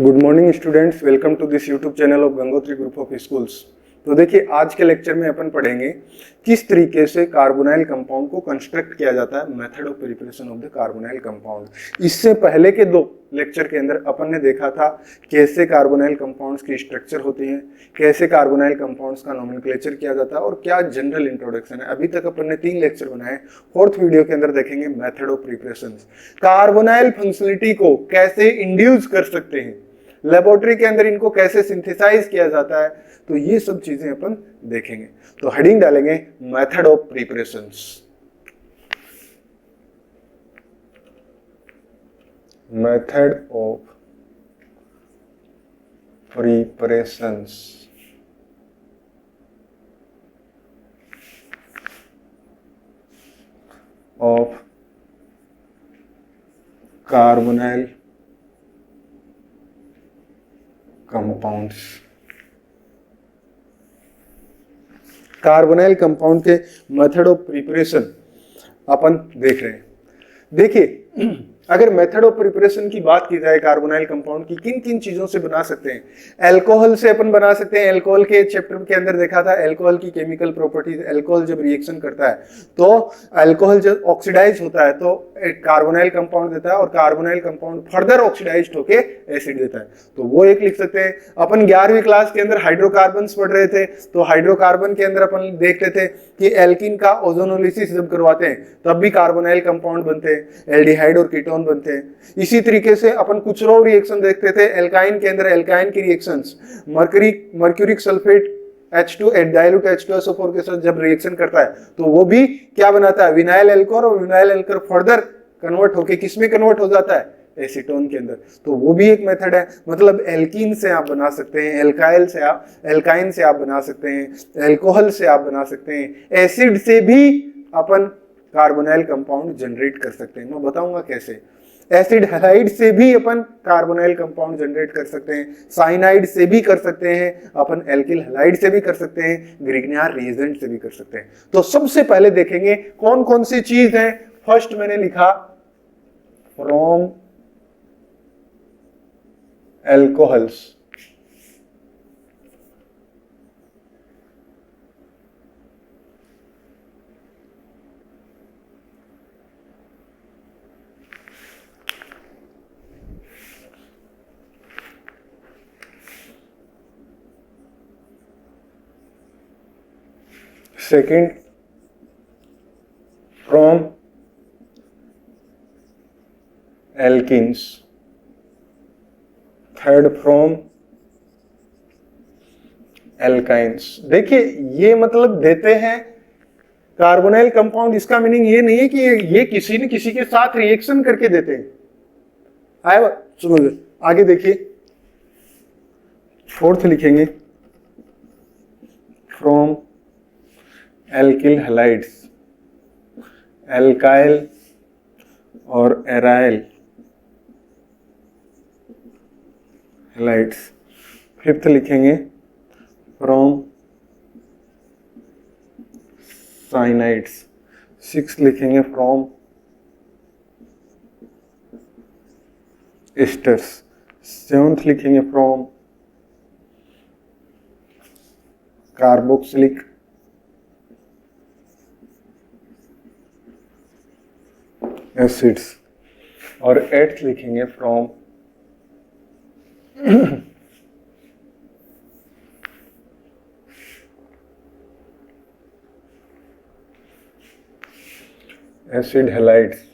Good morning students, welcome to this YouTube channel of Gangotri group of schools. तो देखिए, आज के लेक्चर में अपन पढ़ेंगे किस तरीके से कार्बोनाइल कंपाउंड को कंस्ट्रक्ट किया जाता है, method of preparation of the carbonyl compound. इससे पहले के दो लेक्चर के अंदर अपन ने देखा था कैसे कार्बोनाइल कंपाउंड्स की स्ट्रक्चर होती है, कैसे कार्बोनाइल कंपाउंड्स का नोमेनक्लेचर किया जाता है और क्या जनरल इंट्रोडक्शन है। अभी तक अपन ने 3 लेक्चर बनाए। फोर्थ वीडियो के अंदर देखेंगे method of preparation, carbonyl functionality को कैसे इंड्यूस कर सकते हैं, लेबोरेटरी के अंदर इनको कैसे सिंथेसाइज किया जाता है। तो ये सब चीजें अपन देखेंगे। तो हेडिंग डालेंगे method of preparations. Method of preparations of carbonyl compounds. Carbonyl compound के मेथड ऑफ प्रिपरेशन अपन देख रहे हैं। देखिए, अगर मेथड ऑफ प्रिपरेशन की बात की जाए कार्बोनाइल कंपाउंड की, किन किन चीजों से बना सकते हैं। अल्कोहल से अपन बना सकते हैं। अल्कोहल के चैप्टर के अंदर देखा था अल्कोहल की केमिकल प्रॉपर्टीज। अल्कोहल जब रिएक्शन करता है तो अल्कोहल जब ऑक्सीडाइज होता है तो एक कार्बोनाइल कंपाउंड देता है और कार्बोनाइल कंपाउंड फर्दर ऑक्सीडाइज होके एसिड देता है। तो वो एक लिख सकते हैं। अपन 11वीं क्लास के अंदर हाइड्रोकार्बन्स पढ़ रहे थे, तो हाइड्रोकार्बन के अंदर अपन देखते थे कि एल्कीन का ओजोनोलिसिस जब करवाते हैं तब भी कार्बोनाइल कंपाउंड बनते हैं, एल्डिहाइड और कीटोन बनते हैं। इसी तरीके से अपन कुछ और रिएक्शन देखते थे एल्काइन के अंदर। एल्काइन की reactions mercuric sulphate H2 dilute H2SO4 के साथ जब रिएक्शन करता है तो वो भी क्या बनाता है, विनाइल एल्कोहल, और विनाइल एल्कोहल फर्दर कन्वर्ट होके किसमें कन्वर्ट हो जाता है, एसीटोन के अंदर। तो वो भी एक मेथड है। मतलब एल्कीन से आप बना सकते हैं, एल्काइन से आप बना सकते हैं, एल्कोहल से आप बना सकते हैं, एसिड से भी अपन कार्बोनाइल कंपाउंड जनरेट कर सकते हैं। मैं बताऊंगा कैसे। एसिड हैलाइड से भी अपन कार्बोनाइल कंपाउंड जनरेट कर सकते हैं, साइनाइड से भी कर सकते हैं, अपन एल्किल हैलाइड से भी कर सकते हैं, ग्रिग्नार रिएजेंट से भी कर सकते हैं। तो सबसे पहले देखेंगे कौन कौन सी चीज है। फर्स्ट मैंने लिखा from alcohols. Second from alkenes. Third from alkynes. देखिए, ये मतलब देते हैं कार्बोनाइल कंपाउंड। इसका मीनिंग ये नहीं है कि ये किसी न किसी के साथ रिएक्शन करके देते हैं। आए समझ। आगे देखिए, फोर्थ लिखेंगे फ्रॉम एल्किल हैलाइड्स, एल्काइल और एराइल हैलाइड्स। फिफ्थ लिखेंगे फ्रॉम साइनाइड्स। सिक्स्थ लिखेंगे फ्रॉम एस्टर्स। सेवंथ लिखेंगे फ्रॉम कार्बोक्सिलिक एसिड्स। और एट्थ लिखेंगे फ्रॉम एसिड हैलाइड्स।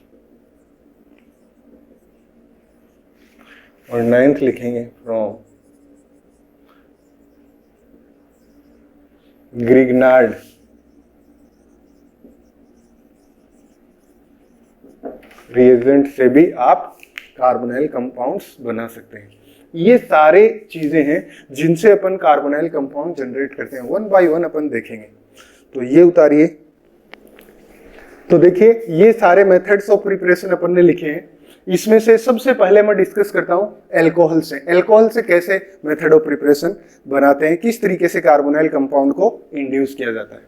और नाइन्थ लिखेंगे फ्रॉम ग्रिग्नार्ड रिएजेंट से भी आप कार्बोनाइल कंपाउंड्स बना सकते हैं। ये सारे चीजें हैं जिनसे अपन कार्बोनाइल कंपाउंड जनरेट करते हैं। वन बाय वन अपन देखेंगे। तो ये उतारिए। तो देखिए, ये सारे मेथड्स ऑफ प्रिपरेशन अपन ने लिखे हैं। इसमें से सबसे पहले मैं डिस्कस करता हूं अल्कोहल से। अल्कोहल से कैसे मेथड ऑफ प्रिपरेशन बनाते हैं, किस तरीके से कार्बोनाइल कंपाउंड को इंड्यूस किया जाता है।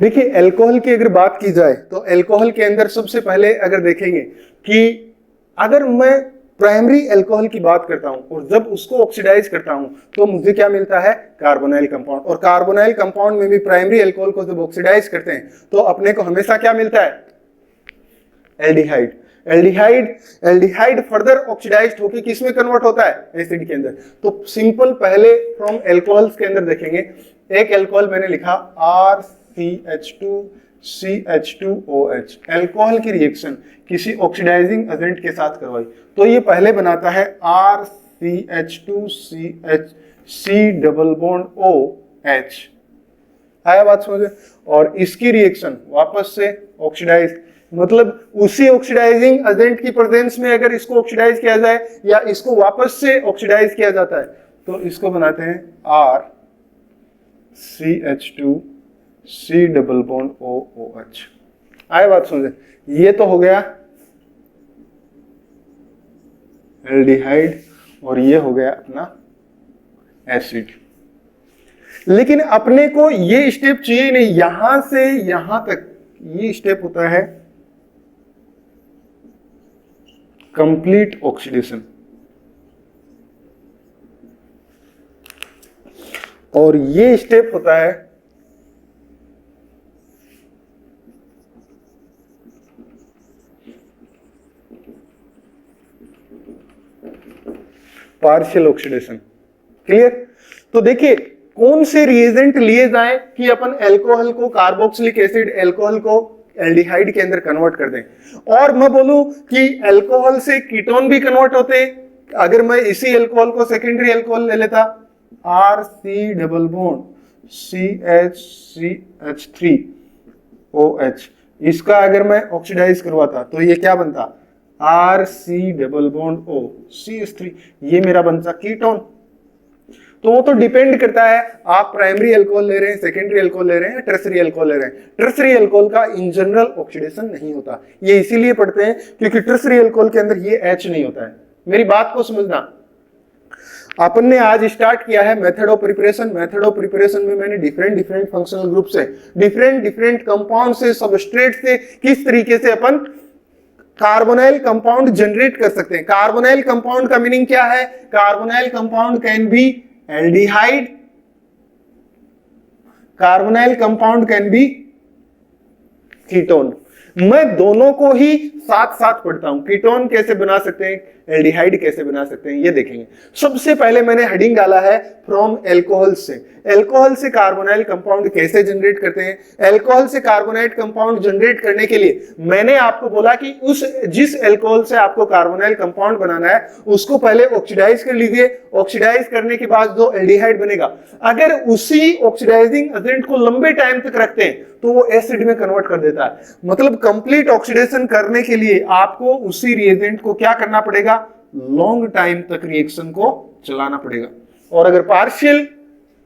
देखिए, अल्कोहल की अगर बात की जाए तो अल्कोहल के अंदर सबसे पहले अगर देखेंगे कि अगर मैं प्राइमरी अल्कोहल की बात करता हूं और जब उसको ऑक्सीडाइज करता हूं तो मुझे क्या मिलता है, कार्बोनाइल कंपाउंड। और कार्बोनाइल कंपाउंड में भी प्राइमरी अल्कोहल को जब ऑक्सीडाइज करते हैं तो अपने को हमेशा क्या मिलता है, एल्डिहाइड। एल्डिहाइड फर्दर ऑक्सीडाइज्ड होकर किसमें कन्वर्ट होता है, एसिड के अंदर। तो सिंपल पहले फ्रॉम अल्कोहल्स के अंदर देखेंगे। एक अल्कोहल मैंने लिखा RCH2CH2OH, अल्कोहल की रिएक्शन किसी ऑक्सीडाइजिंग एजेंट के साथ करवाई तो ये पहले बनाता है RCH2CH डबल बॉन्ड OH। आया बात समझे। और इसकी रिएक्शन वापस से ऑक्सीडाइज, मतलब उसी ऑक्सीडाइजिंग एजेंट की प्रेजेंस में अगर इसको ऑक्सीडाइज किया जाए या इसको वापस से ऑक्सीडाइज किया जाता है तो इसको बनाते हैं RCH2C डबल बॉन्ड OOH। आए बात समझे। ये तो हो गया एल्डिहाइड और ये हो गया अपना एसिड। लेकिन अपने को ये स्टेप चाहिए नहीं, यहां से यहां तक ये स्टेप होता है कंप्लीट ऑक्सीडेशन। और ये स्टेप होता है पार्शियल ऑक्सीडेशन। क्लियर। तो देखिए कौन से रिएजेंट लिए जाएं कि अपन अल्कोहल को, कार्बोक्सिलिक एसिड अल्कोहल को एल्डिहाइड के अंदर कन्वर्ट कर दें। और मैं बोलूं कि अल्कोहल से कीटोन भी कन्वर्ट होते हैं। अगर मैं इसी अल्कोहल को सेकेंडरी अल्कोहल ले लेता, RC डबल बॉन्ड CH3OH, इसका अगर मैं ऑक्सीडाइज करवाता तो ये क्या बनता, RC double bond O CH3, ये मेरा बनता कीटोन। तो वो तो डिपेंड करता है आप प्राइमरी अल्कोहल ले रहे हैं, सेकेंडरी अल्कोहल ले रहे हैं, टर्सरी अल्कोहल ले रहे हैं। टर्सरी अल्कोहल का इन जनरल ऑक्सीडेशन नहीं होता, ये इसीलिए पढ़ते हैं क्योंकि टर्सरी अल्कोहल के अंदर ये H नहीं होता है। मेरी बात को समझना। अपन ने आज स्टार्ट किया है method of preparation. Method of preparation में मैंने डिफरेंट फंक्शनल ग्रुप से, डिफरेंट कंपाउंड से, सबस्ट्रेट से किस तरीके से अपन कार्बोनाइल कंपाउंड जनरेट कर सकते हैं। कार्बोनाइल कंपाउंड का मीनिंग क्या है, carbonyl compound can be aldehyde, carbonyl compound can be ketone. मैं दोनों को ही साथ साथ पढ़ता हूं। कीटोन कैसे बना सकते हैं, एल्डिहाइड कैसे बना सकते हैं, ये देखेंगे। सबसे पहले मैंने हेडिंग डाला है फ्रॉम अल्कोहल से। अल्कोहल से कार्बोनाइल कंपाउंड कैसे जनरेट करते हैं। अल्कोहल से कार्बोनाइल कंपाउंड जनरेट करने के लिए मैंने आपको बोला कि उस जिस अल्कोहल से आपको कार्बोनाइल कंपाउंड बनाना है उसको पहले ऑक्सीडाइज कर लीजिए। ऑक्सीडाइज करने के बाद जो एल्डिहाइड बनेगा, अगर उसी ऑक्सीडाइजिंग एजेंट को लंबे टाइम तक रखते हैं तो वो एसिड में कन्वर्ट कर देता है। मतलब कंप्लीट ऑक्सीडेशन करने के लिए आपको उसी रिएजेंट को क्या करना पड़ेगा, लॉन्ग टाइम तक रिएक्शन को चलाना पड़ेगा। और अगर पार्शियल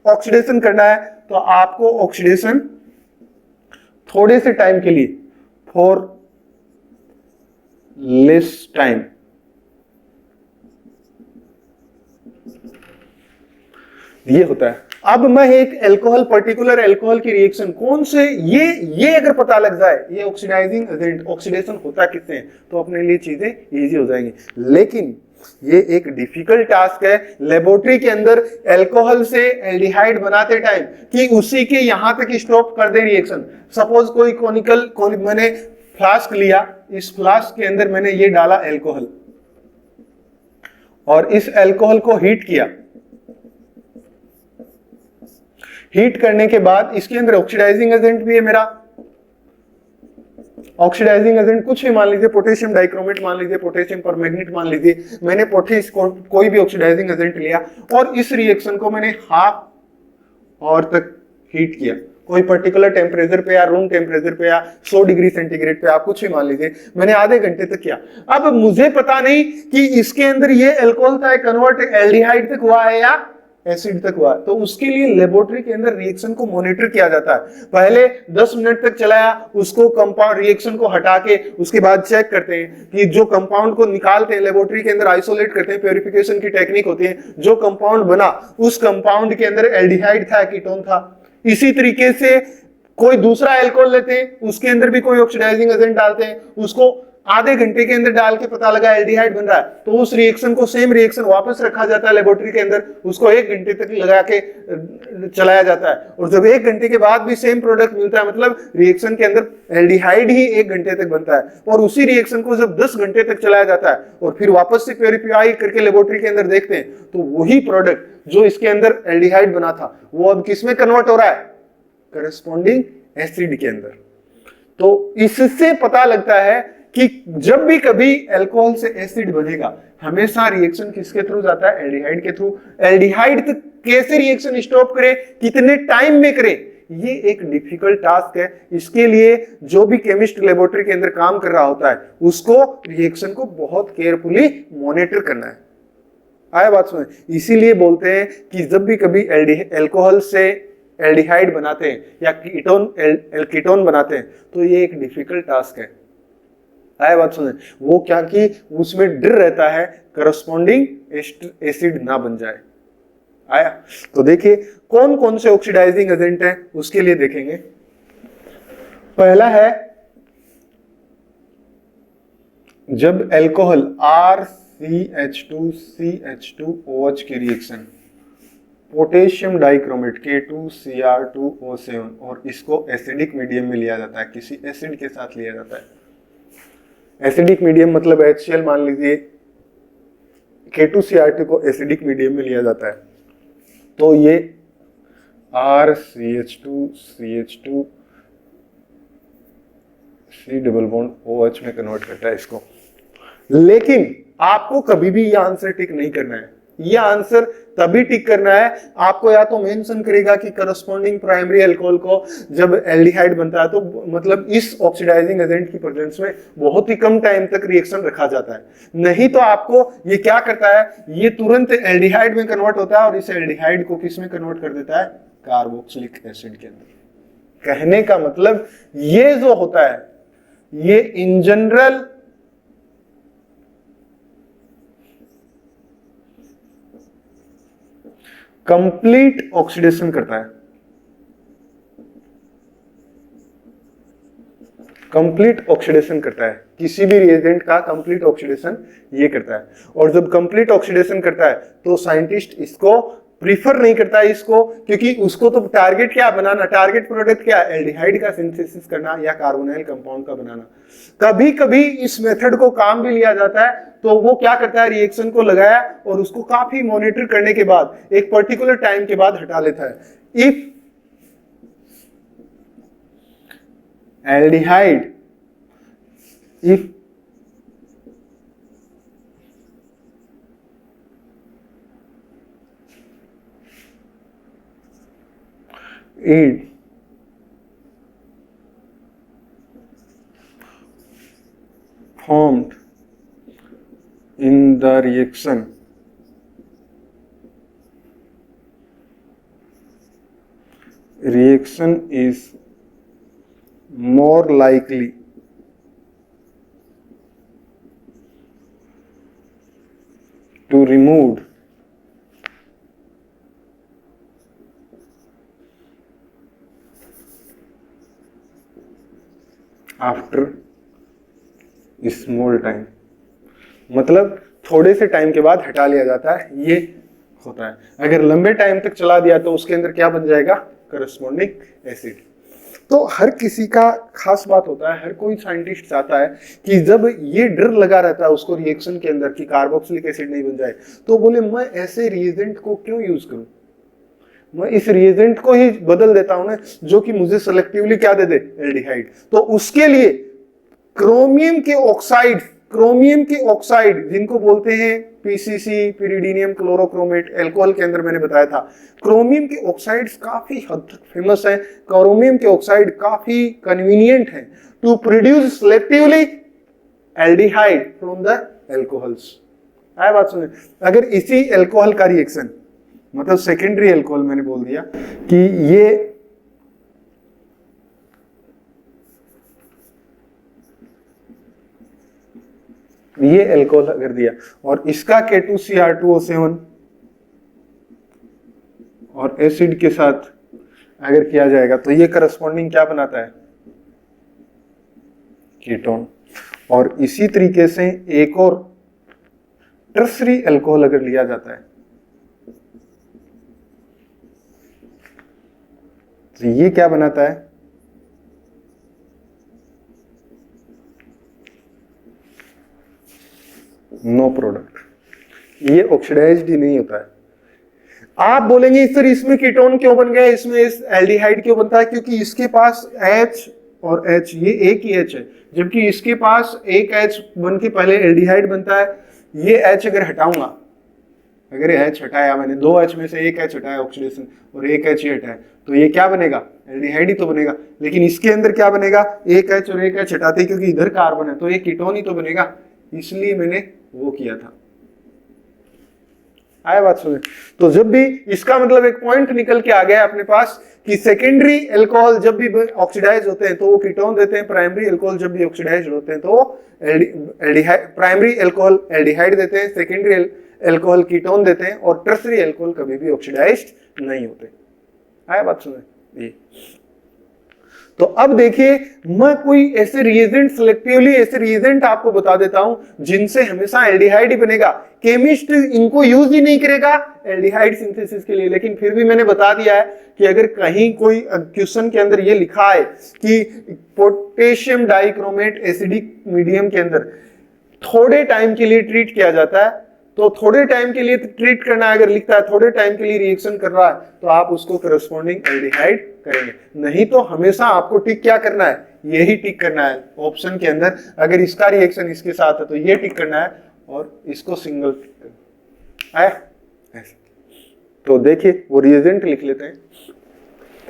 ऑक्सीडेशन करना है तो आपको ऑक्सीडेशन थोड़े से टाइम के लिए, फॉर लेस टाइम, ये होता है। अब मैं एक अल्कोहल, पर्टिकुलर अल्कोहल की रिएक्शन कौन से, ये अगर पता लग जाए ये ऑक्सीडाइजिंग एजेंट, ऑक्सीडेशन होता किससे, तो अपने लिए चीजें इजी हो जाएंगी। लेकिन ये एक डिफिकल्ट टास्क है लेबोरेटरी के अंदर अल्कोहल से एल्डिहाइड बनाते टाइम कि उसी के यहां तक स्टॉप कर दे रिएक्शन। सपोज कोई कोई मैंने फ्लास्क लिया, इस फ्लास्क के अंदर मैंने ये डाला अल्कोहल और इस अल्कोहल को हीट किया। हीट करने के बाद इसके अंदर ऑक्सीडाइजिंग एजेंट भी है मेरा। ऑक्सीडाइजिंग एजेंट कुछ भी मान लीजिए, पोटेशियम डाइक्रोमेट मान लीजिए, पोटेशियम परमैंगनेट मान लीजिए। मैंने कोई भी ऑक्सीडाइजिंग एजेंट लिया और इस रिएक्शन को मैंने हाफ आवर तक हीट किया। कोई पर्टिकुलर टेम्परेचर पे या रूम टेम्परेचर पे या 100 डिग्री सेंटीग्रेड पे, आप कुछ भी मान लीजिए। मैंने आधे घंटे तक किया। अब मुझे पता नहीं कि इसके अंदर ये अल्कोहल था कन्वर्ट एल्डिहाइड तक हुआ है या एसिड तक हुआ, तो उसके लिए लेबोरेटरी के अंदर रिएक्शन को मॉनिटर किया जाता है। पहले 10 मिनट तक चलाया, उसको कंपाउंड रिएक्शन को हटा के उसके बाद चेक करते हैं कि जो कंपाउंड को निकालते हैं लेबोरेटरी के अंदर आइसोलेट करते हैं, प्योरिफिकेशन की टेक्निक होती है। जो कंपाउंड बना उस कंपाउंड के अंदर एल्डिहाइड था, कीटोन था। इसी तरीके से कोई दूसरा अल्कोहल लेते हैं, उसके अंदर भी कोई ऑक्सीडाइजिंग एजेंट डालते हैं, उसको आधे घंटे के अंदर डाल के पता लगा एल्डिहाइड बन रहा है, तो उस रिएक्शन को सेम रिएक्शन वापस रखा जाता है लेबोरेटरी के अंदर, उसको 1 घंटे तक लगा के चलाया जाता है, और जब 1 घंटे के बाद भी सेम प्रोडक्ट मिलता है, मतलब रिएक्शन के अंदर एल्डिहाइड ही 1 घंटे तक बनता है, और उसी रिएक्शन को जब 10 घंटे तक चलाया जाता है और फिर वापस से वेरीफाई करके लेबोरेटरी के अंदर देखते हैं, तो वही प्रोडक्ट जो इसके अंदर एल्डिहाइड बना था वो अब किसमें कन्वर्ट हो रहा है, करस्पॉन्डिंग एसिड के अंदर। तो इससे पता लगता है कि जब भी कभी अल्कोहल से एसिड बनेगा, हमेशा रिएक्शन किसके थ्रू जाता है, एल्डिहाइड के थ्रू। एल्डिहाइड तक कैसे रिएक्शन स्टॉप करे, कितने टाइम में करे, ये एक डिफिकल्ट टास्क है। इसके लिए जो भी केमिस्ट लेबोरेटरी के अंदर काम कर रहा होता है, उसको रिएक्शन को बहुत केयरफुली मॉनिटर करना है। आया बात समझ? इसीलिए बोलते हैं कि जब भी कभी अल्कोहल से एल्डिहाइड बनाते हैं या कीटोन बनाते हैं, तो ये एक डिफिकल्ट टास्क है। आया बात समझ? वो क्या कि उसमें डर रहता है करस्पॉन्डिंग एसिड ना बन जाए। आया? तो देखिए कौन कौन से ऑक्सीडाइजिंग एजेंट हैं, उसके लिए देखेंगे। पहला है जब अल्कोहल RCH2CH2OH की रिएक्शन पोटेशियम डाइक्रोमेट K2Cr2O7 और इसको एसिडिक मीडियम में लिया जाता है, किसी एसिड के साथ लिया जाता है। एसिडिक मीडियम मतलब HCl मान लीजिए, K2Cr2 को एसिडिक मीडियम में लिया जाता है, तो ये RCH2CH2 C double bond OH में कन्वर्ट करता है इसको। लेकिन आपको कभी भी ये आंसर टिक नहीं करना है। ये आंसर तभी टिक करना है, आपको या तो मेंशन करेगा कि करस्पॉन्डिंग प्राइमरी अल्कोहल को जब एल्डिहाइड बनता है तो मतलब इस ऑक्सीडाइजिंग एजेंट की प्रेजेंस में बहुत ही कम टाइम तक रिएक्शन रखा जाता है, नहीं तो आपको ये क्या करता है, ये तुरंत एल्डिहाइड में कन्वर्ट होता है और इस एल्डिहाइड को किस में कन्वर्ट कर देता है, कार्बोक्सिलिक एसिड के अंदर। कहने का मतलब ये जो होता है, ये इन जनरल कंप्लीट ऑक्सीडेशन करता है, कंप्लीट ऑक्सीडेशन करता है, किसी भी रिएजेंट का कंप्लीट ऑक्सीडेशन ये करता है। और जब कंप्लीट ऑक्सीडेशन करता है तो साइंटिस्ट इसको प्रीफर नहीं करता है इसको, क्योंकि उसको तो टारगेट क्या बनाना, टारगेट प्रोडक्ट क्या, एल्डिहाइड का सिंथेसिस करना या कार्बोनाइल कंपाउंड का बनाना। कभी कभी इस मेथड को काम भी लिया जाता है, तो वो क्या करता है, रिएक्शन को लगाया और उसको काफी मॉनिटर करने के बाद एक पर्टिकुलर टाइम के बाद हटा लेता है। If aldehyde if it formed in the reaction is more likely to remove after small time, मतलब थोड़े से टाइम के बाद हटा लिया जाता है, ये होता है। अगर लंबे टाइम तक चला दिया तो उसके अंदर क्या बन जाएगा, करस्पॉन्डिंग एसिड। तो हर किसी का खास बात होता है, हर कोई साइंटिस्ट चाहता है कि जब ये डर लगा रहता है उसको रिएक्शन के अंदर कि कार्बोक्सिलिक एसिड नहीं बन जाए, तो बोले मैं ऐसे रिएजेंट को क्यों यूज करूं, मैं इस रिएजेंट को ही बदल देता हूं ना जो कि मुझे सेलेक्टिवली क्या दे दे, एल्डिहाइड। तो उसके लिए क्रोमियम के ऑक्साइड जिनको बोलते हैं पीसीसी, पिरिडीनियम क्लोरोक्रोमेट, अल्कोहल के अंदर मैंने बताया था क्रोमियम के ऑक्साइड्स काफी हद तक फेमस हैं। क्रोमियम के ऑक्साइड काफी कन्वीनियंट हैं to produce selectively aldehyde from the alcohols. आया बात सुने? अगर इसी अल्कोहल का रिएक्शन मतलब सेकेंडरी अल्कोहल मैंने बोल दिया कि ये अल्कोहल अगर दिया और इसका K2Cr2O7 और एसिड के साथ अगर किया जाएगा तो ये करस्पॉन्डिंग क्या बनाता है, कीटोन। और इसी तरीके से एक और टर्सरी अल्कोहल अगर लिया जाता है तो ये क्या बनाता है, नो प्रोडक्ट, ये ऑक्सीडाइज्ड ही नहीं होता है। आप बोलेंगे सर इसमें कीटोन क्यों बन गया, इसमें इस एल्डिहाइड क्यों बनता है, क्योंकि इसके पास H और H ये एक ही H है, जबकि इसके पास एक H बन के पहले एल्डिहाइड बनता है। ये H अगर हटाऊंगा, अगर H हटाया मैंने, दो H में से एक H हटाया ऑक्सीडेशन और एक H ये हटाया, तो ये क्या बनेगा, एल्डिहाइड ही तो बनेगा। लेकिन इसके अंदर क्या बनेगा, एक H और एक H हटाते क्योंकि इधर कार्बन है तो ये कीटोन ही तो बनेगा, इसलिए मैंने वो किया था। आया बात सुने। तो जब भी इसका मतलब एक पॉइंट निकल के आ गया अपने पास कि सेकेंडरी अल्कोहल जब भी ऑक्सीडाइज होते हैं तो वो कीटोन देते हैं, प्राइमरी अल्कोहल जब भी ऑक्सीडाइज होते हैं तो वो प्राइमरी अल्कोहल एल्डिहाइड देते हैं, सेकेंडरी अल्कोहल कीटोन देते हैं, और टर्सरी अल्कोहल कभी भी ऑक्सीडाइज्ड नहीं होते। आया बात सुने। ये तो अब देखिए, मैं कोई ऐसे रिएजेंट सिलेक्टिवली ऐसे रिएजेंट आपको बता देता हूं जिनसे हमेशा एल्डिहाइड ही बनेगा। केमिस्ट इनको यूज ही नहीं करेगा एल्डिहाइड सिंथेसिस के लिए, लेकिन फिर भी मैंने बता दिया है कि अगर कहीं कोई क्वेश्चन के अंदर ये लिखा है कि पोटेशियम डाइक्रोमेट एसिडिक मीडियम के अंदर थोड़े टाइम के लिए ट्रीट किया जाता है, तो थोड़े टाइम के लिए ट्रीट करना है, अगर लिखता है थोड़े टाइम के लिए रिएक्शन कर रहा है तो आप उसको करस्पॉन्डिंग एल्डिहाइड करेंगे। नहीं तो हमेशा आपको टिक क्या करना है, यही टिक करना है ऑप्शन के अंदर। अगर इसका रिएक्शन इसके साथ है तो ये टिक करना है और इसको सिंगल टिक करना है। तो देखिए वो रिएजेंट लिख लेते हैं।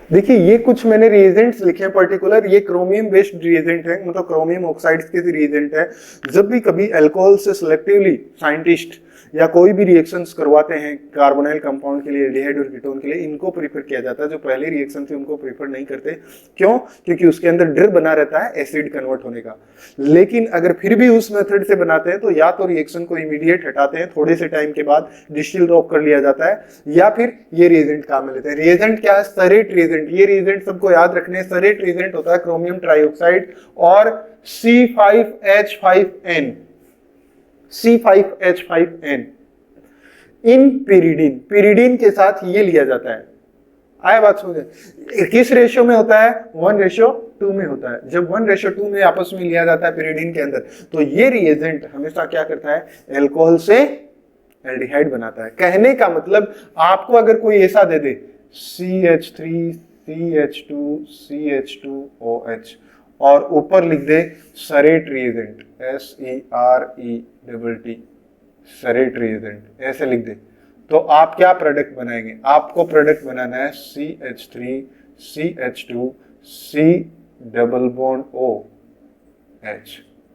देखिए ये कुछ मैंने रिएजेंट्स लिखे हैं पर्टिकुलर, ये क्रोमियम बेस्ड रिएजेंट है, मतलब क्रोमियम ऑक्साइड्स के रिएजेंट है। जब भी कभी अल्कोहल से सिलेक्टिवली साइंटिस्ट या कोई भी रिएक्शंस करवाते हैं कार्बोनाइल कंपाउंड के लिए, एल्डिहाइड और कीटोन के लिए, इनको प्रीफर किया जाता है। जो पहले रिएक्शन थे उनको प्रीफर नहीं करते, क्यों, क्योंकि उसके अंदर डर बना रहता है एसिड कन्वर्ट होने का। लेकिन अगर फिर भी उस मेथड से बनाते हैं तो या तो रिएक्शन को इमीडिएट हटाते हैं, थोड़े से टाइम के बाद डिस्टिल्ड ऑफ कर लिया जाता है, या फिर ये रिएजेंट काम में लेते हैं। रिएजेंट क्या है, सरेट रिएजेंट। ये रिएजेंट सबको याद रखने, सरेट रिएजेंट होता है क्रोमियम ट्राइऑक्साइड और C5H5N, C5H5N इन pyridine, pyridine के साथ ये लिया जाता है। आया बात समझे। किस रेशियो में होता है, 1:2 में होता है। जब 1:2 में आपस में लिया जाता है pyridine के अंदर, तो ये रिएजेंट हमेशा क्या करता है, अल्कोहल से एल्डिहाइड बनाता है। कहने का मतलब आपको अगर कोई ऐसा दे दे CH3 CH2 CH2OH और ऊपर लिख दे सरेट रिएजेंट SERETT, सरेट रिएजेंट ऐसे लिख दे, तो आप क्या प्रोडक्ट बनाएंगे, आपको प्रोडक्ट बनाना है CH3 CH2 C double bond OH,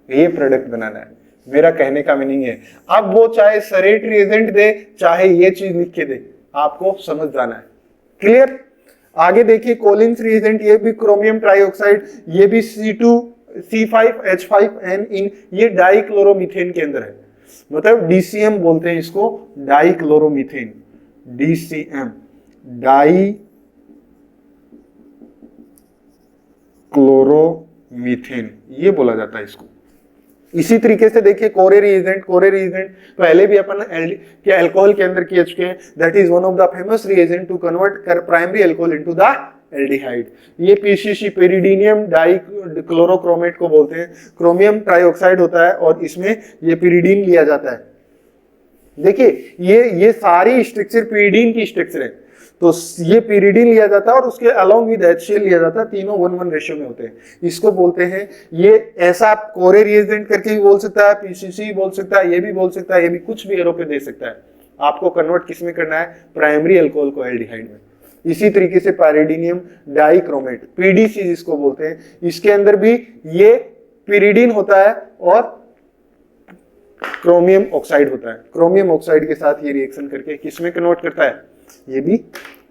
ये प्रोडक्ट बनाना है। मेरा कहने का मीनिंग है, अब वो चाहे सरेट रिएजेंट दे चाहे ये चीज लिख के दे, आपको समझ जाना है। क्लियर। आगे देखिए कोलिन्स रिएजेंट, ये भी क्रोमियम ट्राइऑक्साइड, ये भी C5H5N इन, ये डाइक्लोरोमीथेन के अंदर है, मतलब DCM बोलते हैं इसको, डाइक्लोरोमीथेन, DCM डाइक्लोरोमीथेन ये बोला जाता है इसको। इसी तरीके से देखिए कोरे रिएजेंट, कोरे रिएजेंट पहले भी अपन के अल्कोहल के अंदर किए चुके हैं। That is one of the famous reagent to convert primary alcohol into the aldehyde. ये PCC पेरिडीनियम डाइक्लोरोक्रोमेट को बोलते हैं, क्रोमियम ट्राइऑक्साइड होता है और इसमें ये pyridine लिया जाता है। देखिए ये सारी स्ट्रक्चर pyridine की स्ट्रक्चर है, तो ये pyridine लिया जाता है और उसके अलोंग विद HCl लिया जाता है, तीनों 1:1 रेशियो में होते हैं। इसको बोलते हैं, ये ऐसा आप कोरे रिएजेंट करके भी बोल सकता है, PCC बोल सकता है, ये भी बोल सकता है, ये भी कुछ भी एरो पे दे सकता है। आपको कन्वर्ट किस में करना है, प्राइमरी अल्कोहल को एल्डिहाइड में। इसी तरीके से पायरिडीनियम डाइक्रोमेट, PDC जिसको बोलते हैं, इसके अंदर भी ये pyridine होता है और क्रोमियम ऑक्साइड होता है। क्रोमियम ऑक्साइड के साथ ये रिएक्शन करके किस में कन्वर्ट करता है, ये भी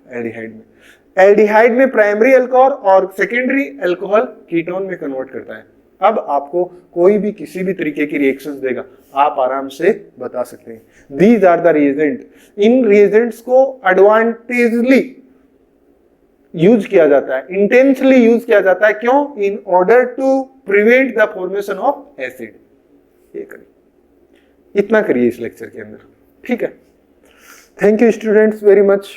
एल्डिहाइड में। एल्डिहाइड में प्राइमरी अल्कोहल और सेकेंडरी अल्कोहल कीटोन में कन्वर्ट करता है। अब आपको कोई भी किसी भी तरीके की रिएक्शंस देगा, आप आराम से बता सकते हैं। These are the reagent. इन रिएजेंट्स को एडवांटेजली यूज किया जाता है, इंटेंसली यूज किया जाता है। क्यों? In order to prevent the formation of acid. ये करिए, इतना करिए इस लेक्चर के अंदर, ठीक है। Thank you students very much.